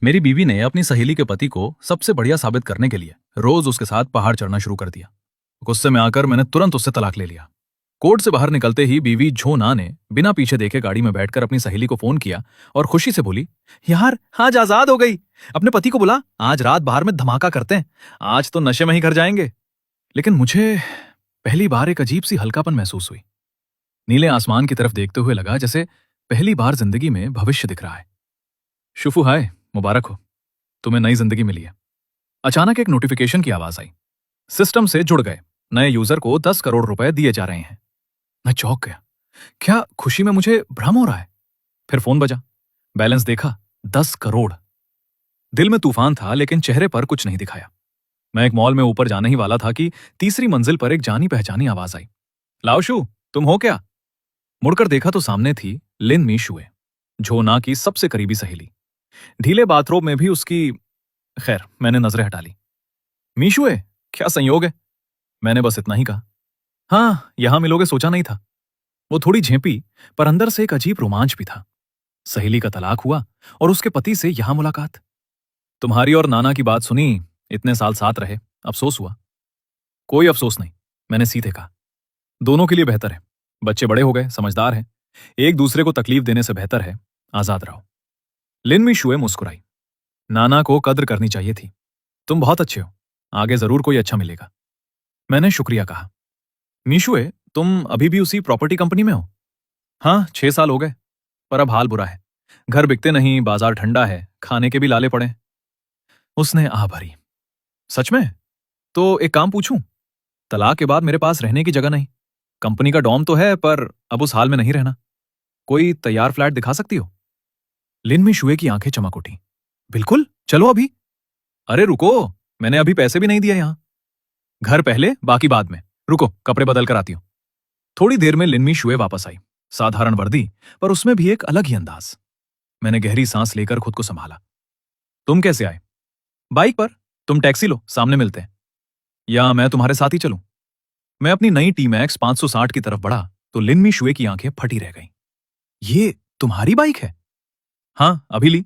मेरी बीवी ने अपनी सहेली के पति को सबसे बढ़िया साबित करने के लिए रोज उसके साथ पहाड़ चढ़ना शुरू कर दिया। गुस्से में आकर मैंने तुरंत उससे तलाक ले लिया। कोर्ट से बाहर निकलते ही बीवी झो ना ने बिना पीछे देखे गाड़ी में बैठकर अपनी सहेली को फोन किया और खुशी से बोली, यार आज आजाद हो गई। अपने पति को बुला, आज रात बाहर में धमाका करते हैं। आज तो नशे में ही घर जाएंगे। लेकिन मुझे पहली बार एक अजीब सी हल्कापन महसूस हुई। नीले आसमान की तरफ देखते हुए लगा जैसे पहली बार जिंदगी में भविष्य दिख रहा है। शुफू हाय, मुबारक हो, तुम्हें नई जिंदगी मिली है। अचानक एक नोटिफिकेशन की आवाज आई। सिस्टम से जुड़ गए, नए यूजर को 10 करोड़ रुपए दिए जा रहे हैं। मैं चौंक गया। क्या खुशी में मुझे भ्रम हो रहा है? फिर फोन बजा, बैलेंस देखा, 10 करोड़। दिल में तूफान था लेकिन चेहरे पर कुछ नहीं दिखाया। मैं एक मॉल में ऊपर जाने ही वाला था कि तीसरी मंजिल पर एक जानी पहचानी आवाज आई, लाओशु तुम हो क्या? मुड़कर देखा तो सामने थी लिन मीशुए, झोना की सबसे करीबी सहेली। ढीले बाथरोब में भी उसकी। खैर, मैंने नजरें हटा ली। मीशुए, क्या संयोग है? मैंने बस इतना ही कहा। हाँ, यहां मिलोगे सोचा नहीं था। वो थोड़ी झेंपी, पर अंदर से एक अजीब रोमांच भी था। सहेली का तलाक हुआ और उसके पति से यहां मुलाकात। तुम्हारी और नाना की बात सुनी, इतने साल साथ रहे, अफसोस हुआ। कोई अफसोस नहीं, मैंने सीधे कहा। दोनों के लिए बेहतर है। बच्चे बड़े हो गए, समझदार हैं। एक दूसरे को तकलीफ देने से बेहतर है आजाद रहो। लिन मीशुए मुस्कुराई। नाना को कद्र करनी चाहिए थी। तुम बहुत अच्छे हो, आगे जरूर कोई अच्छा मिलेगा। मैंने शुक्रिया कहा। मीशुए, तुम अभी भी उसी प्रॉपर्टी कंपनी में हो? हाँ, 6 साल हो गए, पर अब हाल बुरा है। घर बिकते नहीं, बाजार ठंडा है, खाने के भी लाले पड़े। उसने आह भरी। सच में? तो एक काम पूछूं? तलाक के बाद मेरे पास रहने की जगह नहीं। कंपनी का डॉम तो है, पर अब उस हाल में नहीं रहना। कोई तैयार फ्लैट दिखा सकती हो? लिन मीशुए की आंखें चमक उठी। बिल्कुल, चलो अभी। अरे रुको, मैंने अभी पैसे भी नहीं दिए यहां। घर पहले, बाकी बाद में। रुको, कपड़े बदल कर आती हूं। थोड़ी देर में लिन मीशुए वापस आई। साधारण वर्दी, पर उसमें भी एक अलग ही अंदाज। मैंने गहरी सांस लेकर खुद को संभाला। तुम कैसे आए? बाइक पर। तुम टैक्सी लो, सामने मिलते हैं। या मैं तुम्हारे साथ ही चलूं? मैं अपनी नई टी मैक्स 560 की तरफ बढ़ा तो लिन मीशुए की आंखें फटी रह गईं। ये तुम्हारी बाइक है? हाँ, अभी ली।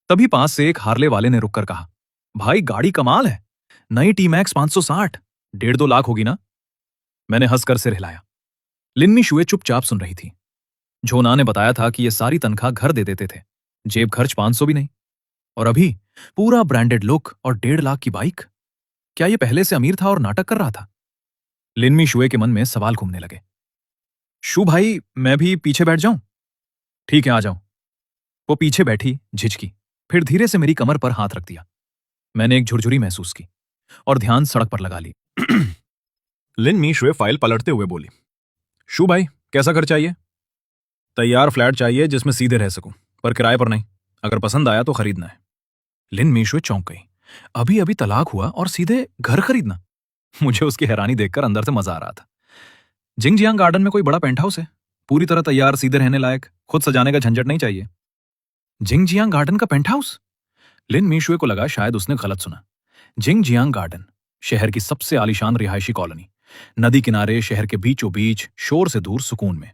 तभी पास से एक हार्ले वाले ने रुककर कहा, भाई गाड़ी कमाल है। नई टी मैक्स 560, 1.5-2 लाख होगी ना? मैंने हंसकर सिर हिलाया। लिन्नी शुए चुपचाप सुन रही थी। झोना ने बताया था कि ये सारी तनख्वाह घर दे देते थे, जेब खर्च 500 भी नहीं। और अभी पूरा ब्रांडेड लुक और 1.5 लाख की बाइक। क्या ये पहले से अमीर था और नाटक कर रहा था? लिन्मी शुए के मन में सवाल घूमने लगे। शू भाई, मैं भी पीछे बैठ जाऊं? ठीक है, आ जाऊं। वो पीछे बैठी, झिझकी, फिर धीरे से मेरी कमर पर हाथ रख दिया। मैंने एक झुरझुरी महसूस की और ध्यान सड़क पर लगा ली। लिन मीशुए फाइल पलटते हुए बोली, शू भाई, कैसा घर चाहिए? तैयार फ्लैट चाहिए जिसमें सीधे रह सकूं, पर किराए पर नहीं। अगर पसंद आया तो खरीदना है। लिन मीशुए चौंक गई। अभी अभी तलाक हुआ और सीधे घर खरीदना? मुझे उसकी हैरानी देखकर अंदर से मजा आ रहा था। जिंगजियांग गार्डन में कोई बड़ा पेंट हाउस है, पूरी तरह तैयार, सीधे रहने लायक, खुद सजाने का झंझट नहीं चाहिए। जिंगजियांग गार्डन का पेंट हाउस? लिन मीशुए को लगा शायद उसने गलत सुना। जिंगजियांग गार्डन शहर की सबसे आलीशान रिहायशी कॉलोनी, नदी किनारे, शहर के बीचों बीच, शोर से दूर, सुकून में।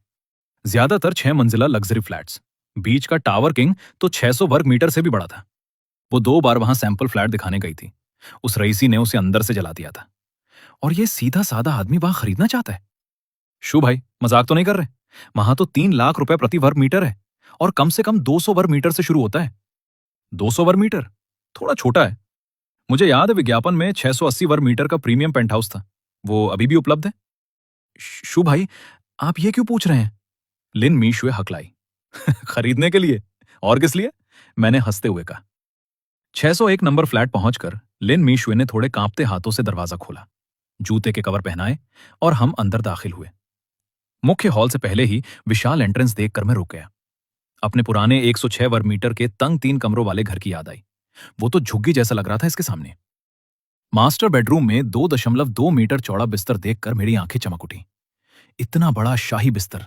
ज्यादातर 6 मंजिला लग्जरी फ्लैट्स। बीच का टावर किंग तो 600 वर्ग मीटर से भी बड़ा था। वो 2 बार वहां सैंपल फ्लैट दिखाने गई थी। उस रईसी ने उसे अंदर से जला दिया था। और ये सीधा साधा आदमी वहां खरीदना चाहता है? शू भाई, मजाक तो नहीं कर रहे? वहां तो 3 लाख रुपए प्रति वर्ग मीटर है, और कम से कम 200 वर्ग मीटर से शुरू होता है। 200 वर्ग मीटर थोड़ा छोटा है। मुझे याद है विज्ञापन में 680 वर्ग मीटर का प्रीमियम पेंट हाउस था। वो अभी भी उपलब्ध है? शू भाई, आप ये क्यों पूछ रहे हैं? लिन मीशुए हकलाई। खरीदने के लिए, और किस लिए? मैंने हंसते हुए कहा। 601 नंबर फ्लैट पहुंचकर लिन मीशुए ने थोड़े कांपते हाथों से दरवाजा खोला, जूते के कवर पहनाए और हम अंदर दाखिल हुए। मुख्य हॉल से पहले ही विशाल एंट्रेंस देखकर मैं रुक गया। अपने पुराने 106 वर्ग मीटर के तंग 3 कमरों वाले घर की याद आई। वो तो झुग्गी जैसा लग रहा था इसके सामने। मास्टर बेडरूम में 2.2 मीटर चौड़ा बिस्तर देखकर मेरी आंखें चमक उठी। इतना बड़ा शाही बिस्तर,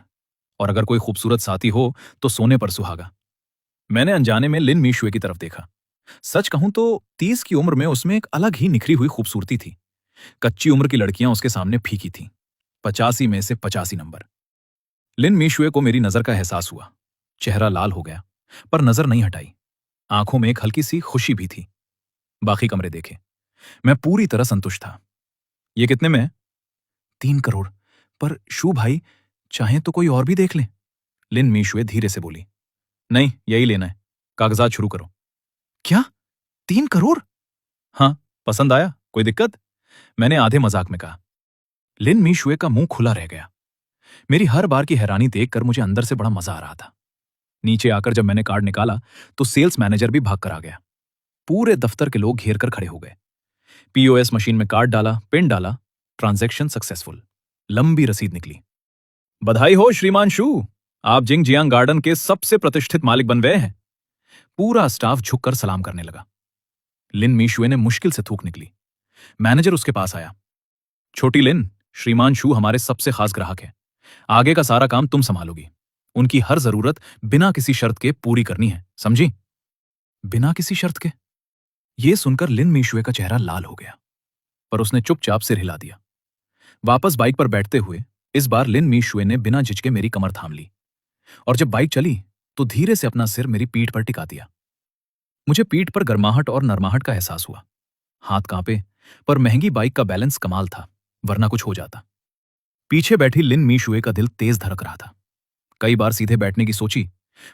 और अगर कोई खूबसूरत साथी हो तो सोने पर सुहागा। मैंने अनजाने में लिन मीशुए की तरफ देखा। सच कहूं तो 30 की उम्र में उसमें एक अलग ही निखरी हुई खूबसूरती थी। कच्ची उम्र की लड़कियां उसके सामने फीकी थीं। 85 में से 85 नंबर। लिन मीशुए को मेरी नजर का एहसास हुआ। चेहरा लाल हो गया, पर नजर नहीं हटाई। आंखों में एक हल्की सी खुशी भी थी। बाकी कमरे देखे, मैं पूरी तरह संतुष्ट था। ये कितने में है? 3 करोड़। पर शू भाई, चाहे तो कोई और भी देख ले। लिन मीशुए धीरे से बोली। नहीं, यही लेना है। कागजात शुरू करो। क्या? 3 करोड़? हाँ, पसंद आया? कोई दिक्कत? मैंने आधे मजाक में कहा। लिन मीशुए का मुंह खुला रह गया। मेरी हर बार की हैरानी देखकर मुझे अंदर से बड़ा मजा आ रहा था। नीचे आकर जब मैंने कार्ड निकाला तो सेल्स मैनेजर भी भाग कर आ गया। पूरे दफ्तर के लोग घेर कर खड़े हो गए। पीओएस मशीन में कार्ड डाला, पिन डाला, ट्रांजैक्शन सक्सेसफुल। लंबी रसीद निकली। बधाई हो श्रीमान शू, आप जिंगजियांग गार्डन के सबसे प्रतिष्ठित मालिक बन गए हैं। पूरा स्टाफ झुककर सलाम करने लगा। लिन मीशुए ने मुश्किल से थूक निकली। मैनेजर उसके पास आया। छोटी लिन, श्रीमान शू हमारे सबसे खास ग्राहक हैं। आगे का सारा काम तुम संभालोगी। उनकी हर जरूरत बिना किसी शर्त के पूरी करनी है, समझी? बिना किसी शर्त के? यह सुनकर लिन मीशुए का चेहरा लाल हो गया, पर उसने चुपचाप सिर हिला दिया। वापस बाइक पर बैठते हुए इस बार लिन मीशुए ने बिना झिझके मेरी कमर थाम ली, और जब बाइक चली तो धीरे से अपना सिर मेरी पीठ पर टिका दिया। मुझे पीठ पर गर्माहट और नरमाहट का एहसास हुआ। हाथ कांपे, पर महंगी बाइक का बैलेंस कमाल था, वरना कुछ हो जाता। पीछे बैठी लिन मीशुए का दिल तेज धड़क रहा था। कई बार सीधे बैठने की सोची,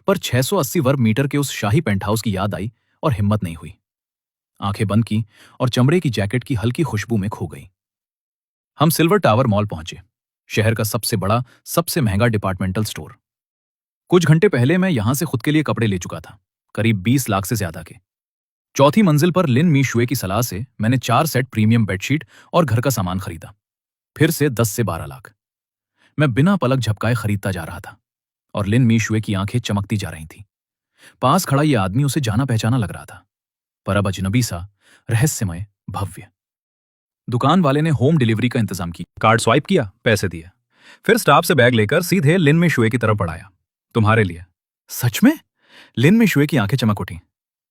पर 680 वर्ग मीटर के उस शाही पेंट हाउस की याद आई और हिम्मत नहीं हुई। आंखें बंद की और चमड़े की जैकेट की हल्की खुशबू में खो गई। हम सिल्वर टावर मॉल पहुंचे, शहर का सबसे बड़ा, सबसे महंगा डिपार्टमेंटल स्टोर। कुछ घंटे पहले मैं यहां से खुद के लिए कपड़े ले चुका था, करीब 20 लाख से ज्यादा के। चौथी मंजिल पर लिन मीशुए की सलाह से मैंने 4 सेट प्रीमियम बेडशीट और घर का सामान खरीदा। फिर से 10 से 12 लाख। मैं बिना पलक झपकाए खरीदता जा रहा था, और लिन मीशुए की आंखें चमकती जा रही थीं। पास खड़ा यह आदमी उसे जाना पहचाना लग रहा था, पर अब अजनबी सा, रहस्यमय, भव्य। दुकान वाले ने होम डिलीवरी का इंतजाम किया। कार्ड स्वाइप किया, पैसे दिए, फिर स्टाफ से बैग लेकर सीधे लिन मीशुए की तरफ बढ़ाया। तुम्हारे लिए। सच में? लिन मीशुए की आंखें चमक उठी।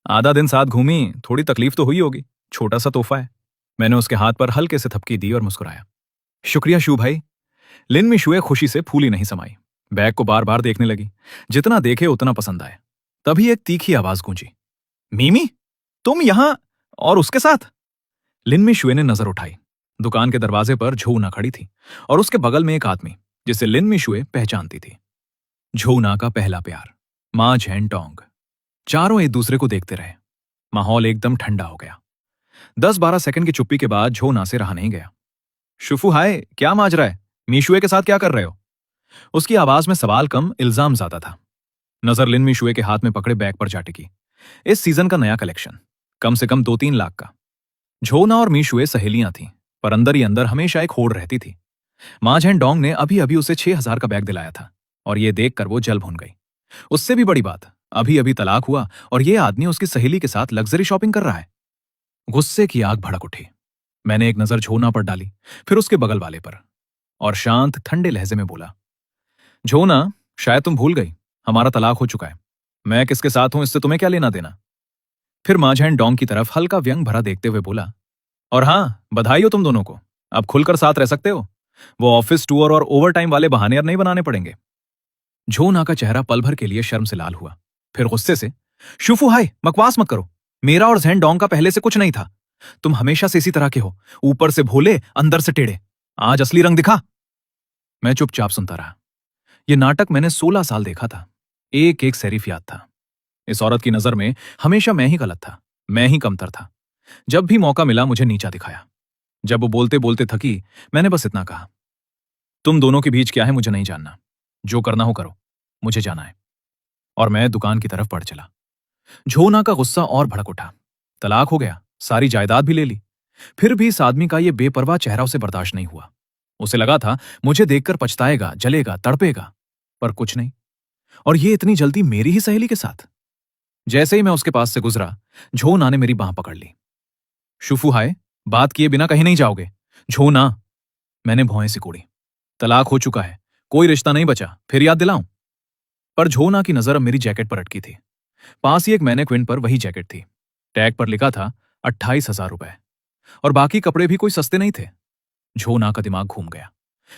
आधा दिन साथ घूमी, थोड़ी तकलीफ तो हुई होगी, छोटा सा तोहफा है। मैंने उसके हाथ पर हल्के से थपकी दी और मुस्कुराया। शुक्रिया शू भाई। लिन मीशुए खुशी से फूली नहीं समाई, बैग को बार बार देखने लगी। जितना देखे उतना पसंद आए। तभी एक तीखी आवाज गूंजी। मीमी, तुम यहां और उसके साथ? लिन मीशुए ने नजर उठाई। दुकान के दरवाजे पर झोना खड़ी थी, और उसके बगल में एक आदमी जिसे लिन मीशुए पहचानती थी। झोना का पहला प्यार, मां झेन टोंग। चारों एक दूसरे को देखते रहे। माहौल एकदम ठंडा हो गया। 10-12 सेकंड की चुप्पी के बाद झोना से रहा नहीं गया। शुफू हाय, क्या माजरा है? मीशुए के साथ क्या कर रहे हो? उसकी आवाज में सवाल कम, इल्जाम ज्यादा था। नजर लिन मीशुए के हाथ में पकड़े बैग पर जा टिकी। इस सीजन का नया कलेक्शन, कम से कम 2-3 लाख का। झोना और मीशुए सहेलियां थीं, पर अंदर ही अंदर हमेशा एक होड़ रहती थी। मां झेन डोंग ने अभी अभी उसे 6,000 का बैग दिलाया था, और ये देखकर वो जल भुन गई। उससे भी बड़ी बात, अभी अभी तलाक हुआ और ये आदमी उसकी सहेली के साथ लग्जरी शॉपिंग कर रहा है। गुस्से की आग भड़क उठी। मैंने एक नजर झोना पर डाली, फिर उसके बगल वाले पर, और शांत ठंडे लहजे में बोला, झोना, शायद तुम भूल गई, हमारा तलाक हो चुका है। मैं किसके साथ हूं इससे तुम्हें क्या लेना देना? फिर मां झेन डोंग की तरफ हल्का व्यंग भरा देखते हुए बोला, और हां, बधाई हो तुम दोनों को, अब खुलकर साथ रह सकते हो। वो ऑफिस टूर और ओवर टाइम वाले बहाने अब नहीं बनाने पड़ेंगे। झोना का चेहरा पल भर के लिए शर्म से लाल हुआ, फिर गुस्से से, शुफू हाय, बकवास मत करो। मेरा और झेन डोंग का पहले से कुछ नहीं था। तुम हमेशा से इसी तरह के हो, ऊपर से भोले, अंदर से टेढ़े। आज असली रंग दिखा। मैं चुपचाप सुनता रहा। यह नाटक मैंने 16 साल देखा था। एक एक सेरिफ याद था। इस औरत की नजर में हमेशा मैं ही गलत था, मैं ही कमतर था। जब भी मौका मिला मुझे नीचा दिखाया। जब वो बोलते बोलते थकी, मैंने बस इतना कहा, तुम दोनों के बीच क्या है मुझे नहीं जानना, जो करना हो करो, मुझे जाना है। और मैं दुकान की तरफ बढ़ चला। झोना का गुस्सा और भड़क उठा। तलाक हो गया, सारी जायदाद भी ले ली, फिर भी इस आदमी का यह बेपरवाह चेहरा उसे बर्दाश्त नहीं हुआ। उसे लगा था मुझे देखकर पछताएगा, जलेगा, तड़पेगा, पर कुछ नहीं। और ये इतनी जल्दी मेरी ही सहेली के साथ? जैसे ही मैं उसके पास से गुजरा, झोना ने मेरी बांह पकड़ ली। शुफू हाय, बात किए बिना कहीं नहीं जाओगे। झोना, मैंने भौएं सिकोड़ी। तलाक हो चुका है, कोई रिश्ता नहीं बचा, फिर याद दिलाऊं? पर झोना की नजर अब मेरी जैकेट पर अटकी थी। पास ही एक मैनेक्विन पर वही जैकेट थी। टैग पर लिखा था 28,000 रुपए, और बाकी कपड़े भी कोई सस्ते नहीं थे। झोना का दिमाग घूम गया।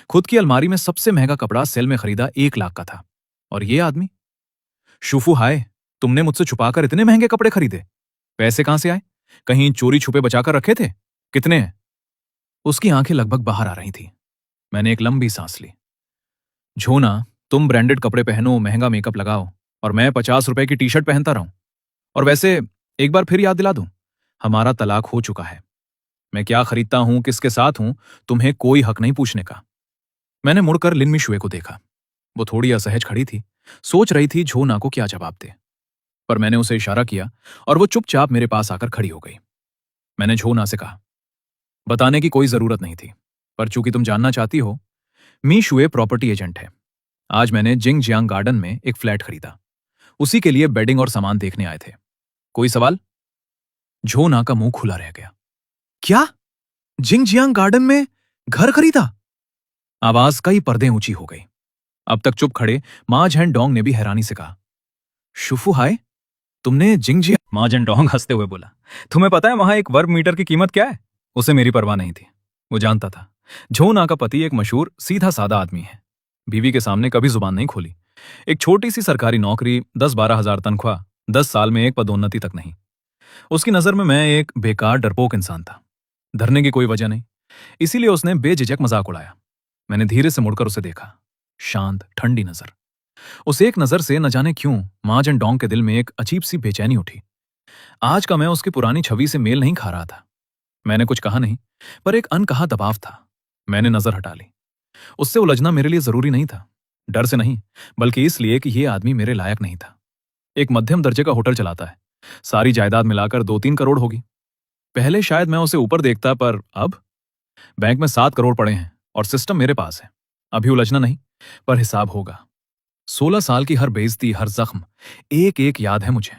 खुद की अलमारी में सबसे महंगा कपड़ा सेल में खरीदा 1 लाख का था, और ये आदमी? शुफू हाय, तुमने मुझसे छुपाकर इतने महंगे कपड़े खरीदे? पैसे कहां से आए? कहीं चोरी छुपे बचाकर रखे थे? कितने हैं? उसकी आंखें लगभग बाहर आ रही थी। मैंने एक लंबी सांस ली। झोना, तुम ब्रांडेड कपड़े पहनो, महंगा मेकअप लगाओ, और मैं 50 रुपए की टी शर्ट पहनता रहूं। और वैसे एक बार फिर याद दिला दूं, हमारा तलाक हो चुका है। मैं क्या खरीदता हूं, किसके साथ हूं, तुम्हें कोई हक नहीं पूछने का। मैंने मुड़कर लिन मिशुए को देखा। वो थोड़ी असहज खड़ी थी, सोच रही थी झोना को क्या जवाब दे। पर मैंने उसे इशारा किया और वो चुपचाप मेरे पास आकर खड़ी हो गई। मैंने झोना से कहा, बताने की कोई जरूरत नहीं थी, पर चूंकि तुम जानना चाहती हो, मी शुए प्रॉपर्टी एजेंट है। आज मैंने जिंगजियांग गार्डन में एक फ्लैट खरीदा। उसी के लिए बेडिंग और सामान देखने आए थे। कोई सवाल? झोना का मुंह खुला रह गया। क्या? जिंगजियांग गार्डन में घर खरीदा? आवाज कई पर्दे ऊंची हो गई। अब तक चुप खड़े मा झेंडोंग ने भी हैरानी से कहा, शुफु हाय, तुमने जिंगजियांग? मा झेंडोंग हंसते हुए बोला, तुम्हें पता है वहां एक वर्ग मीटर की कीमत क्या है? उसे मेरी परवाह नहीं थी। वो जानता था झोना का पति एक मशहूर सीधा सादा आदमी है। बीवी के सामने कभी जुबान नहीं खोली। एक छोटी सी सरकारी नौकरी, 10-12 हजार तनख्वाह, 10 साल में एक पदोन्नति तक नहीं। उसकी नजर में मैं एक बेकार डरपोक इंसान था। डरने की कोई वजह नहीं, इसीलिए उसने बेझिझक मजाक उड़ाया। मैंने धीरे से मुड़कर उसे देखा। शांत, ठंडी नजर। उस एक नजर से न जाने क्यों मा झेंडोंग के दिल में एक अजीब सी बेचैनी उठी। आज का मैं उसकी पुरानी छवि से मेल नहीं खा रहा था। मैंने कुछ कहा नहीं, पर एक अनकहा दबाव था। मैंने नजर हटा ली। उससे उलझना मेरे लिए जरूरी नहीं था। डर से नहीं, बल्कि इसलिए कि यह आदमी मेरे लायक नहीं था। एक मध्यम दर्जे का होटल चलाता है। सारी जायदाद मिलाकर 2-3 करोड़ होगी। पहले शायद मैं उसे ऊपर देखता, पर अब बैंक में 7 करोड़ पड़े हैं और सिस्टम मेरे पास है। अभी उलझना नहीं, पर हिसाब होगा। 16 साल की हर बेइज्जती, हर जख्म, एक एक याद है मुझे।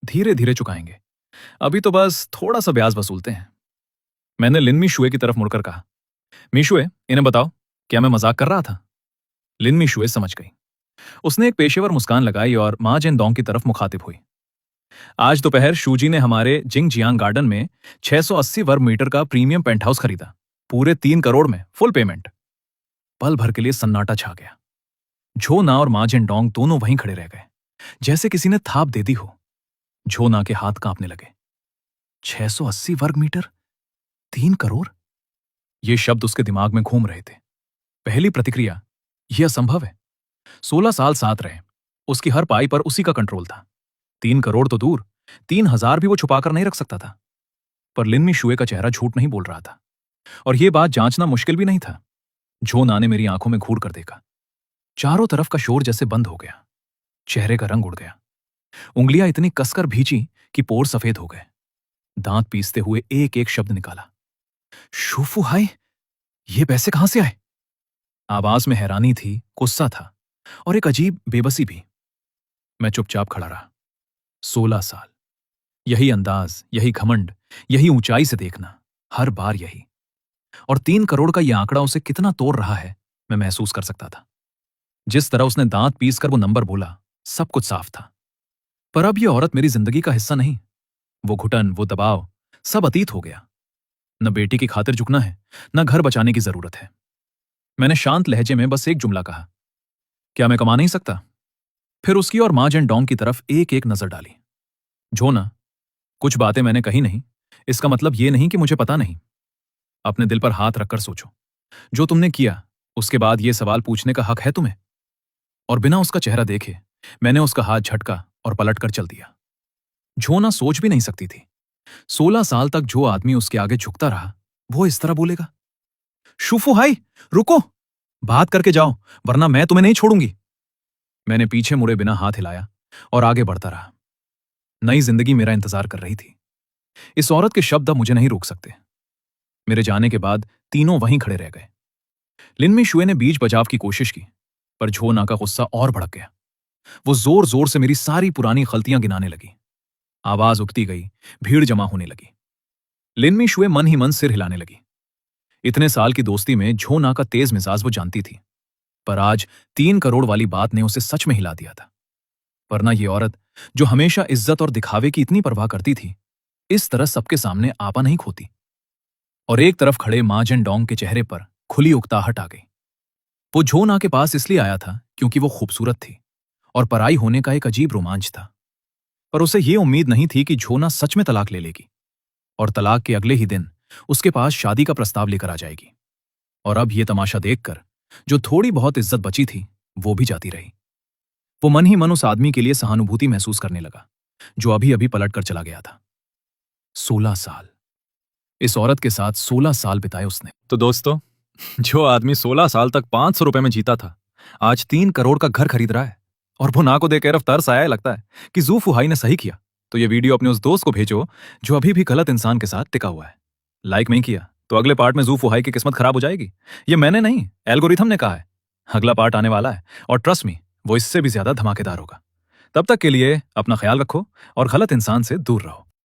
धीरे धीरे चुकाएंगे। अभी तो बस थोड़ा सा ब्याज वसूलते हैं। मैंने लिन मिशुए की तरफ मुड़कर कहा, मिशुए, इन्हें बताओ, क्या मैं मजाक कर रहा था? लिन मिशुए समझ गई। उसने एक पेशेवर मुस्कान लगाई और मा जेनडोंग की तरफ मुखातिब हुई। आज दोपहर शूजी ने हमारे जिंगजियांग गार्डन में 680 वर्ग मीटर का प्रीमियम पेंट हाउस खरीदा, पूरे 3 करोड़ में, फुल पेमेंट। पल भर के लिए सन्नाटा छा गया। झोना और मा जेनडोंग दोनों वहीं खड़े रह गए, जैसे किसी ने थाप दे दी हो। झोना के हाथ कांपने लगे। 680 वर्ग मीटर, 3 करोड़? ये शब्द उसके दिमाग में घूम रहे थे। पहली प्रतिक्रिया, यह असंभव है। 16 साल साथ रहे, उसकी हर पाई पर उसी का कंट्रोल था। 3 करोड़ तो दूर, 3,000 भी वो छुपाकर नहीं रख सकता था। पर लिन मिशुए का चेहरा झूठ नहीं बोल रहा था, और यह बात जांचना मुश्किल भी नहीं था। झोना ने मेरी आंखों में घूर कर देखा। चारों तरफ का शोर जैसे बंद हो गया। चेहरे का रंग उड़ गया। उंगलियां इतनी कसकर भींची कि पोर सफेद हो गए। दांत पीसते हुए एक एक शब्द निकाला, शूफू हाय, ये पैसे कहां से आए? आवाज में हैरानी थी, गुस्सा था, और एक अजीब बेबसी भी। मैं चुपचाप खड़ा रहा। 16 साल, यही अंदाज, यही घमंड, यही ऊंचाई से देखना, हर बार यही। और 3 करोड़ का यह आंकड़ा उसे कितना तोड़ रहा है, मैं महसूस कर सकता था। जिस तरह उसने दांत पीसकर वो नंबर बोला, सब कुछ साफ था। पर अब यह औरत मेरी जिंदगी का हिस्सा नहीं। वो घुटन, वो दबाव, सब अतीत हो गया। न बेटी की खातिर झुकना है, न घर बचाने की जरूरत है। मैंने शांत लहजे में बस एक जुमला कहा, क्या मैं कमा नहीं सकता? फिर उसकी और मा जेनडोंग की तरफ एक एक नजर डाली। झोना, कुछ बातें मैंने कही नहीं, इसका मतलब यह नहीं कि मुझे पता नहीं। अपने दिल पर हाथ रखकर सोचो, जो तुमने किया, उसके बाद यह सवाल पूछने का हक है तुम्हें? और बिना उसका चेहरा देखे मैंने उसका हाथ झटका और पलटकर चल दिया। झोना सोच भी नहीं सकती थी। 16 साल तक जो आदमी उसके आगे झुकता रहा, वो इस तरह बोलेगा? शूफू हाय, रुको, बात करके जाओ, वरना मैं तुम्हें नहीं छोड़ूंगी। मैंने पीछे मुड़े बिना हाथ हिलाया और आगे बढ़ता रहा। नई जिंदगी मेरा इंतजार कर रही थी। इस औरत के शब्द अब मुझे नहीं रोक सकते। मेरे जाने के बाद तीनों वहीं खड़े रह गए। लिन मिशुए ने बीच बचाव की कोशिश की, पर झोना का गुस्सा और भड़क गया। वो जोर जोर से मेरी सारी पुरानी गलतियां गिनाने लगी। आवाज उठती गई, भीड़ जमा होने लगी। लिन मिशुए मन ही मन सिर हिलाने लगी। इतने साल की दोस्ती में झोना का तेज मिजाज वो जानती थी, पर आज 3 करोड़ वाली बात ने उसे सच में हिला दिया था। वरना ये औरत, जो हमेशा इज्जत और दिखावे की इतनी परवाह करती थी, इस तरह सबके सामने आपा नहीं खोती। और एक तरफ खड़े मा जेनडोंग के चेहरे पर खुली उकताहट आ गई। वो झोना के पास इसलिए आया था क्योंकि वो खूबसूरत थी, और पराई होने का एक अजीब रोमांच था। पर उसे ये उम्मीद नहीं थी कि झोना सच में तलाक ले लेगी और तलाक के अगले ही दिन उसके पास शादी का प्रस्ताव लेकर आ जाएगी। और अब ये तमाशा देखकर जो थोड़ी बहुत इज्जत बची थी वो भी जाती रही। वो मन ही मन उस आदमी के लिए सहानुभूति महसूस करने लगा जो अभी अभी पलट कर चला गया था। 16 साल इस औरत के साथ 16 साल बिताए उसने। तो दोस्तों, जो आदमी 16 साल तक 500 रुपए में जीता था आज 3 करोड़ का घर खरीद रहा है। और वो ना को देकर अब तरस आया है, लगता है कि जू फुहाई ने सही किया। तो ये वीडियो अपने उस दोस्त को भेजो जो अभी भी गलत इंसान के साथ टिका हुआ है। लाइक नहीं किया तो अगले पार्ट में जू फुहाई की किस्मत खराब हो जाएगी। ये मैंने नहीं, एल्गोरिथम ने कहा है। अगला पार्ट आने वाला है और ट्रस्ट मी, वो इससे भी ज्यादा धमाकेदार होगा। तब तक के लिए अपना ख्याल रखो और गलत इंसान से दूर रहो।